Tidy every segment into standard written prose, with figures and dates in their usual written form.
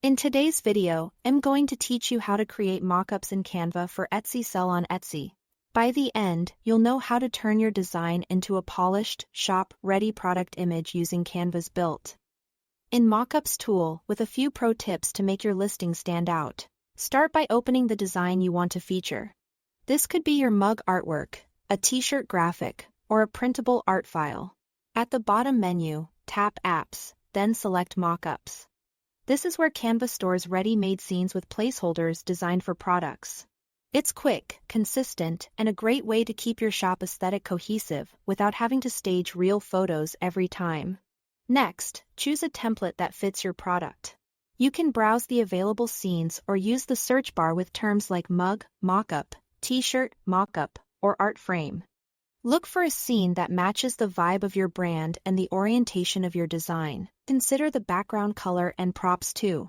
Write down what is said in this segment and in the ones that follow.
In today's video, I'm going to teach you how to create mockups in Canva for Etsy sell on Etsy. By the end, you'll know how to turn your design into a polished, shop-ready product image using Canva's built in Mockups tool with a few pro tips to make your listing stand out. Start by opening the design you want to feature. This could be your mug artwork, a t-shirt graphic, or a printable art file. At the bottom menu, tap Apps, then select Mockups. This is where Canva stores ready-made scenes with placeholders designed for products. It's quick, consistent, and a great way to keep your shop aesthetic cohesive without having to stage real photos every time. Next, choose a template that fits your product. You can browse the available scenes or use the search bar with terms like mug, mockup, t-shirt, mockup, or art frame. Look for a scene that matches the vibe of your brand and the orientation of your design. Consider the background color and props too.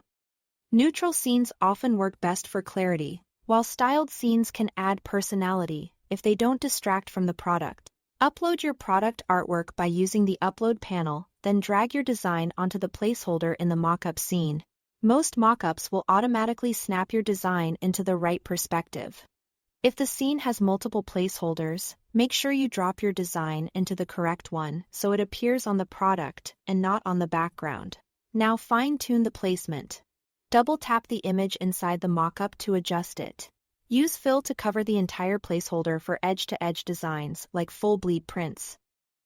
Neutral scenes often work best for clarity, while styled scenes can add personality if they don't distract from the product. Upload your product artwork by using the Upload panel, then drag your design onto the placeholder in the mockup scene. Most mockups will automatically snap your design into the right perspective. If the scene has multiple placeholders, make sure you drop your design into the correct one so it appears on the product and not on the background. Now fine-tune the placement. Double-tap the image inside the mockup to adjust it. Use fill to cover the entire placeholder for edge-to-edge designs like full bleed prints.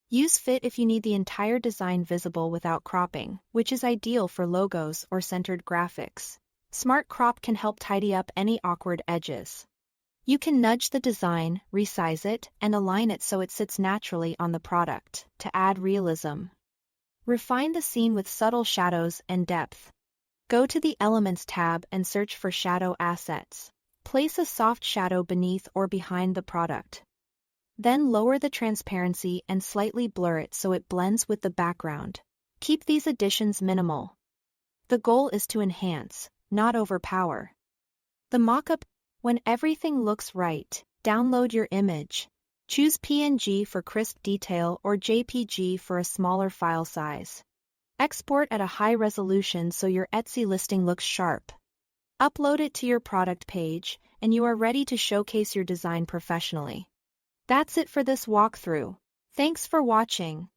Use fit if you need the entire design visible without cropping, which is ideal for logos or centered graphics. Smart crop can help tidy up any awkward edges. You can nudge the design, resize it, and align it so it sits naturally on the product to add realism. Refine the scene with subtle shadows and depth. Go to the Elements tab and search for shadow assets. Place a soft shadow beneath or behind the product. Then lower the transparency and slightly blur it so it blends with the background. Keep these additions minimal. The goal is to enhance, not overpower. The mockup. When everything looks right, download your image. Choose PNG for crisp detail or JPG for a smaller file size. Export at a high resolution so your Etsy listing looks sharp. Upload it to your product page, and you are ready to showcase your design professionally. That's it for this walkthrough. Thanks for watching.